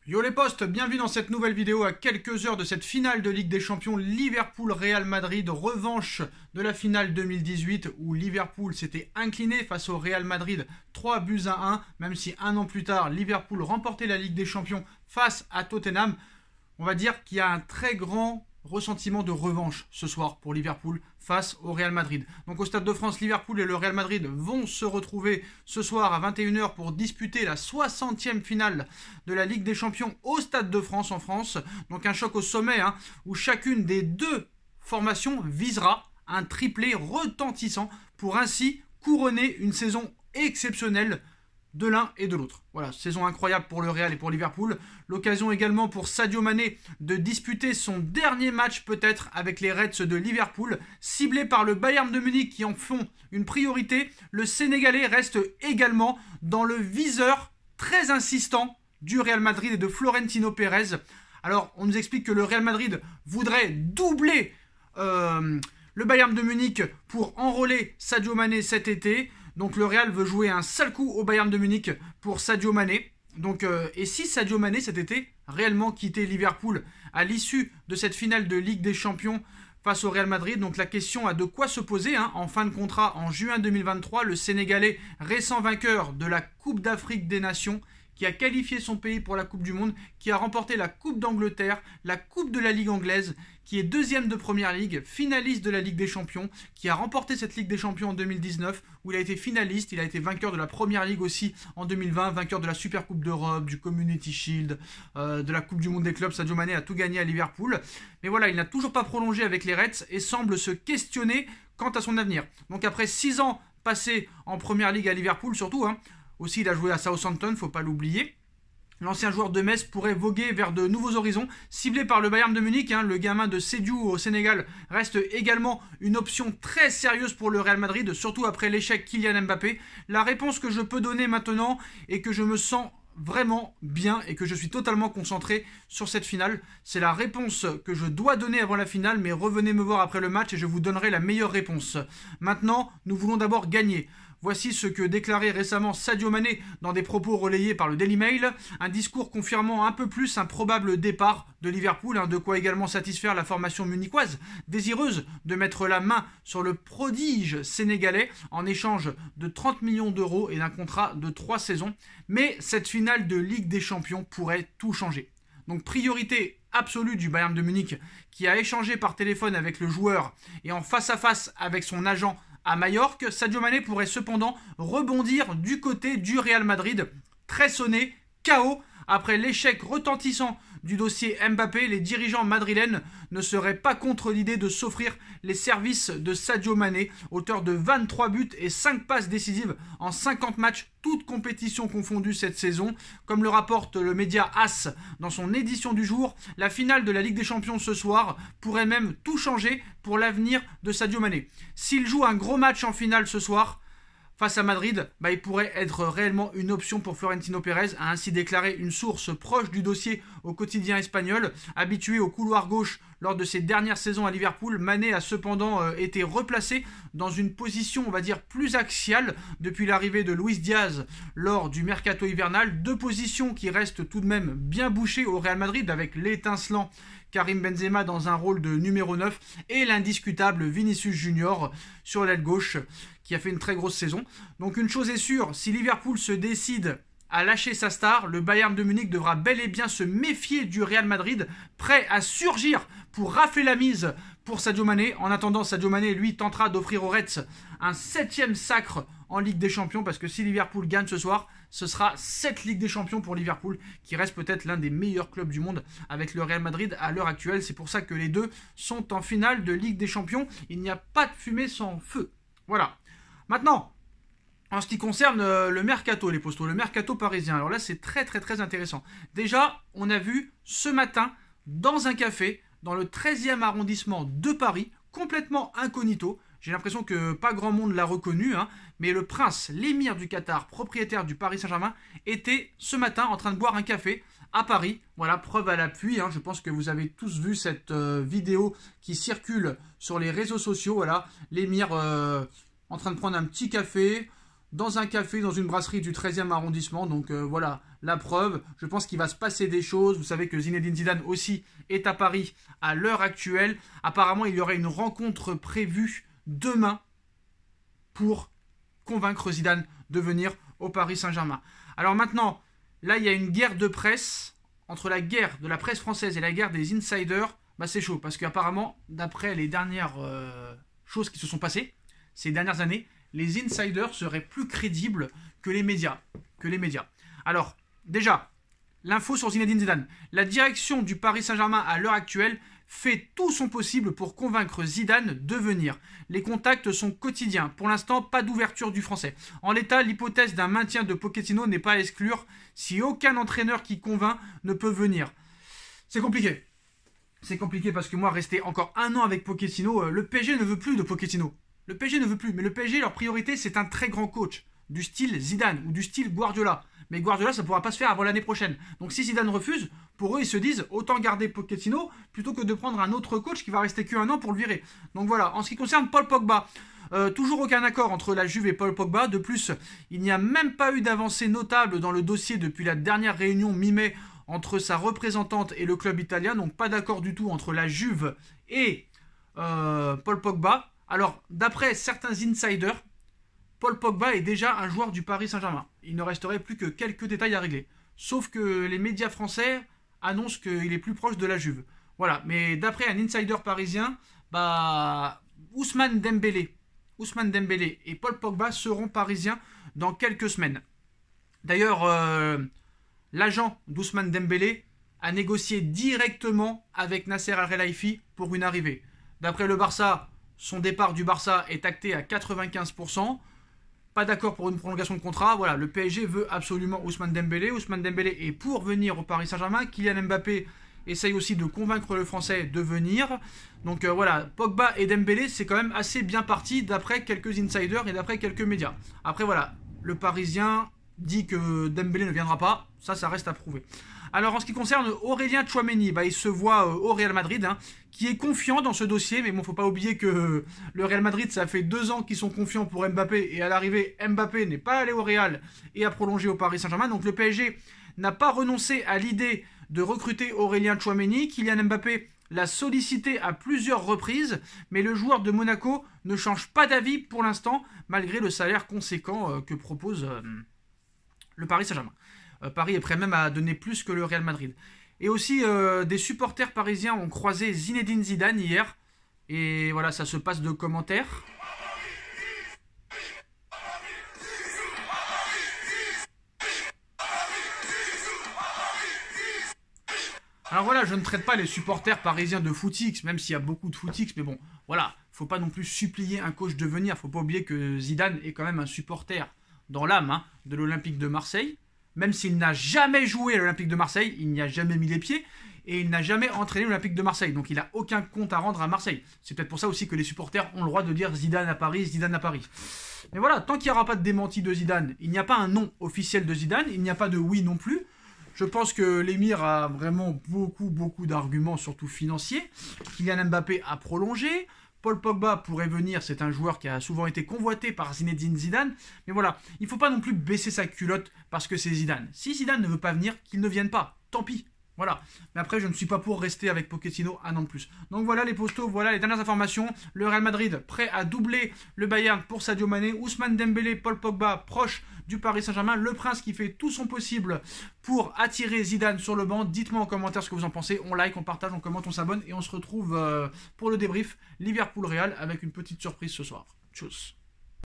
Yo les postes, bienvenue dans cette nouvelle vidéo à quelques heures de cette finale de Ligue des Champions Liverpool-Real Madrid, revanche de la finale 2018 où Liverpool s'était incliné face au Real Madrid 3-1, même si un an plus tard Liverpool remportait la Ligue des Champions face à Tottenham. On va dire qu'il y a un très grand ressentiment de revanche ce soir pour Liverpool face au Real Madrid. Donc au Stade de France, Liverpool et le Real Madrid vont se retrouver ce soir à 21 h pour disputer la 60e finale de la Ligue des Champions au Stade de France en France. Donc un choc au sommet où chacune des deux formations visera un triplé retentissant pour ainsi couronner une saison exceptionnelle de l'un et de l'autre. Voilà, saison incroyable pour le Real et pour Liverpool. L'occasion également pour Sadio Mané de disputer son dernier match peut-être avec les Reds de Liverpool. Ciblé par le Bayern de Munich qui en font une priorité, le Sénégalais reste également dans le viseur très insistant du Real Madrid et de Florentino Pérez. Alors, on nous explique que le Real Madrid voudrait doubler le Bayern de Munich pour enrôler Sadio Mané cet été. Donc le Real veut jouer un sale coup au Bayern de Munich pour Sadio Mané. Donc, et si Sadio Mané cet été réellement quittait Liverpool à l'issue de cette finale de Ligue des Champions face au Real Madrid, donc la question a de quoi se poser. En fin de contrat en juin 2023, le Sénégalais récent vainqueur de la Coupe d'Afrique des Nations, qui a qualifié son pays pour la Coupe du Monde, qui a remporté la Coupe d'Angleterre, la Coupe de la Ligue anglaise, qui est deuxième de Première Ligue, finaliste de la Ligue des Champions, qui a remporté cette Ligue des Champions en 2019, où il a été finaliste, il a été vainqueur de la Première Ligue aussi en 2020, vainqueur de la Super Coupe d'Europe, du Community Shield, de la Coupe du Monde des clubs. Sadio Mané a tout gagné à Liverpool. Mais voilà, il n'a toujours pas prolongé avec les Reds et semble se questionner quant à son avenir. Donc après 6 ans passés en Première Ligue à Liverpool, surtout, aussi, il a joué à Southampton, il ne faut pas l'oublier. L'ancien joueur de Metz pourrait voguer vers de nouveaux horizons. Ciblé par le Bayern de Munich, le gamin de Sédhiou au Sénégal reste également une option très sérieuse pour le Real Madrid, surtout après l'échec Kylian Mbappé. La réponse que je peux donner maintenant est que je me sens vraiment bien et que je suis totalement concentré sur cette finale. C'est la réponse que je dois donner avant la finale, mais revenez me voir après le match et je vous donnerai la meilleure réponse. Maintenant, nous voulons d'abord gagner. Voici ce que déclarait récemment Sadio Mané dans des propos relayés par le Daily Mail, un discours confirmant un peu plus un probable départ de Liverpool, de quoi également satisfaire la formation munichoise, désireuse de mettre la main sur le prodige sénégalais en échange de 30 millions d'euros et d'un contrat de 3 saisons. Mais cette finale de Ligue des Champions pourrait tout changer. Donc priorité absolue du Bayern de Munich qui a échangé par téléphone avec le joueur et en face à face avec son agent à Majorque. Sadio Mané pourrait cependant rebondir du côté du Real Madrid, très sonné, KO. Après l'échec retentissant du dossier Mbappé, les dirigeants madrilènes ne seraient pas contre l'idée de s'offrir les services de Sadio Mané, auteur de 23 buts et 5 passes décisives en 50 matchs, toutes compétitions confondues cette saison. Comme le rapporte le média AS dans son édition du jour, la finale de la Ligue des Champions ce soir pourrait même tout changer pour l'avenir de Sadio Mané. S'il joue un gros match en finale ce soir, face à Madrid, il pourrait être réellement une option pour Florentino Pérez, a ainsi déclaré une source proche du dossier au quotidien espagnol. Habitué au couloir gauche lors de ses dernières saisons à Liverpool, Mané a cependant été replacé dans une position, on va dire, plus axiale depuis l'arrivée de Luis Diaz lors du mercato hivernal. Deux positions qui restent tout de même bien bouchées au Real Madrid avec l'étincelant Karim Benzema dans un rôle de numéro 9 et l'indiscutable Vinicius Junior sur l'aile gauche qui a fait une très grosse saison. Donc une chose est sûre, si Liverpool se décide à lâcher sa star, le Bayern de Munich devra bel et bien se méfier du Real Madrid, prêt à surgir pour rafler la mise pour Sadio Mané. En attendant, Sadio Mané, lui, tentera d'offrir aux Reds un 7e sacre en Ligue des Champions, parce que si Liverpool gagne ce soir, ce sera 7 Ligue des Champions pour Liverpool, qui reste peut-être l'un des meilleurs clubs du monde avec le Real Madrid à l'heure actuelle. C'est pour ça que les deux sont en finale de Ligue des Champions. Il n'y a pas de fumée sans feu. Voilà. Maintenant, en ce qui concerne le mercato, les postos, le mercato parisien, alors là c'est très très très intéressant. Déjà, on a vu ce matin dans un café, dans le 13e arrondissement de Paris, complètement incognito, j'ai l'impression que pas grand monde l'a reconnu, mais le prince, l'émir du Qatar, propriétaire du Paris Saint-Germain, était ce matin en train de boire un café à Paris. Voilà, preuve à l'appui, je pense que vous avez tous vu cette vidéo qui circule sur les réseaux sociaux. Voilà, l'émir en train de prendre un petit café dans un café, dans une brasserie du 13e arrondissement. Donc voilà, la preuve. Je pense qu'il va se passer des choses. Vous savez que Zinedine Zidane aussi est à Paris à l'heure actuelle. Apparemment, il y aurait une rencontre prévue demain pour convaincre Zidane de venir au Paris Saint-Germain. Alors maintenant, là, il y a une guerre de presse. Entre la guerre de la presse française et la guerre des insiders, bah, c'est chaud. Parce qu'apparemment, d'après les dernières choses qui se sont passées ces dernières années, les insiders seraient plus crédibles que les médias. Alors, déjà, l'info sur Zinedine Zidane. La direction du Paris Saint-Germain à l'heure actuelle fait tout son possible pour convaincre Zidane de venir. Les contacts sont quotidiens. Pour l'instant, pas d'ouverture du français. En l'état, l'hypothèse d'un maintien de Pochettino n'est pas à exclure si aucun entraîneur qui convainc ne peut venir. C'est compliqué. C'est compliqué parce que moi, rester encore un an avec Pochettino, le PSG ne veut plus de Pochettino. Le PSG ne veut plus. Mais le PSG, leur priorité, c'est un très grand coach. Du style Zidane ou du style Guardiola. Mais Guardiola, ça ne pourra pas se faire avant l'année prochaine. Donc si Zidane refuse, pour eux, ils se disent autant garder Pochettino plutôt que de prendre un autre coach qui va rester qu'un an pour le virer. Donc voilà, en ce qui concerne Paul Pogba, toujours aucun accord entre la Juve et Paul Pogba. De plus, il n'y a même pas eu d'avancée notable dans le dossier depuis la dernière réunion mi-mai entre sa représentante et le club italien. Donc pas d'accord du tout entre la Juve et Paul Pogba. Alors, d'après certains insiders, Paul Pogba est déjà un joueur du Paris Saint-Germain. Il ne resterait plus que quelques détails à régler. Sauf que les médias français annoncent qu'il est plus proche de la Juve. Voilà, mais d'après un insider parisien, Ousmane Dembélé et Paul Pogba seront parisiens dans quelques semaines. D'ailleurs, l'agent d'Ousmane Dembélé a négocié directement avec Nasser Al-Khelaifi pour une arrivée. D'après le Barça, son départ du Barça est acté à 95%. Pas d'accord pour une prolongation de contrat. Voilà, le PSG veut absolument Ousmane Dembélé. Ousmane Dembélé est pour venir au Paris Saint-Germain. Kylian Mbappé essaye aussi de convaincre le Français de venir. Donc voilà, Pogba et Dembélé, c'est quand même assez bien parti d'après quelques insiders et d'après quelques médias. Après voilà, le Parisien dit que Dembélé ne viendra pas. Ça reste à prouver. Alors en ce qui concerne Aurélien Tchouaméni, il se voit au Real Madrid, qui est confiant dans ce dossier, mais bon, faut pas oublier que le Real Madrid, ça fait 2 ans qu'ils sont confiants pour Mbappé, et à l'arrivée, Mbappé n'est pas allé au Real et a prolongé au Paris Saint-Germain, donc le PSG n'a pas renoncé à l'idée de recruter Aurélien Tchouaméni. Kylian Mbappé l'a sollicité à plusieurs reprises, mais le joueur de Monaco ne change pas d'avis pour l'instant, malgré le salaire conséquent que propose le Paris Saint-Germain. Paris est prêt même à donner plus que le Real Madrid. Et aussi, des supporters parisiens ont croisé Zinedine Zidane hier. Et voilà, ça se passe de commentaires. Alors voilà, je ne traite pas les supporters parisiens de footix, même s'il y a beaucoup de footix, mais bon, voilà, faut pas non plus supplier un coach de venir. Faut pas oublier que Zidane est quand même un supporter dans l'âme de l'Olympique de Marseille. Même s'il n'a jamais joué à l'Olympique de Marseille, il n'y a jamais mis les pieds et il n'a jamais entraîné l'Olympique de Marseille. Donc il n'a aucun compte à rendre à Marseille. C'est peut-être pour ça aussi que les supporters ont le droit de dire Zidane à Paris, Zidane à Paris. Mais voilà, tant qu'il n'y aura pas de démenti de Zidane, il n'y a pas un nom officiel de Zidane, il n'y a pas de oui non plus. Je pense que l'émir a vraiment beaucoup d'arguments, surtout financiers. Kylian Mbappé a prolongé. Paul Pogba pourrait venir, c'est un joueur qui a souvent été convoité par Zinedine Zidane. Mais voilà, il ne faut pas non plus baisser sa culotte parce que c'est Zidane. Si Zidane ne veut pas venir, qu'il ne vienne pas. Tant pis. Voilà. Mais après, je ne suis pas pour rester avec Pochettino un an de plus. Donc voilà les postos, voilà les dernières informations. Le Real Madrid prêt à doubler le Bayern pour Sadio Mané. Ousmane Dembélé, Paul Pogba proche du Paris Saint-Germain. Le Prince qui fait tout son possible pour attirer Zidane sur le banc. Dites-moi en commentaire ce que vous en pensez. On like, on partage, on commente, on s'abonne. Et on se retrouve pour le débrief Liverpool-Real avec une petite surprise ce soir. Tchuss.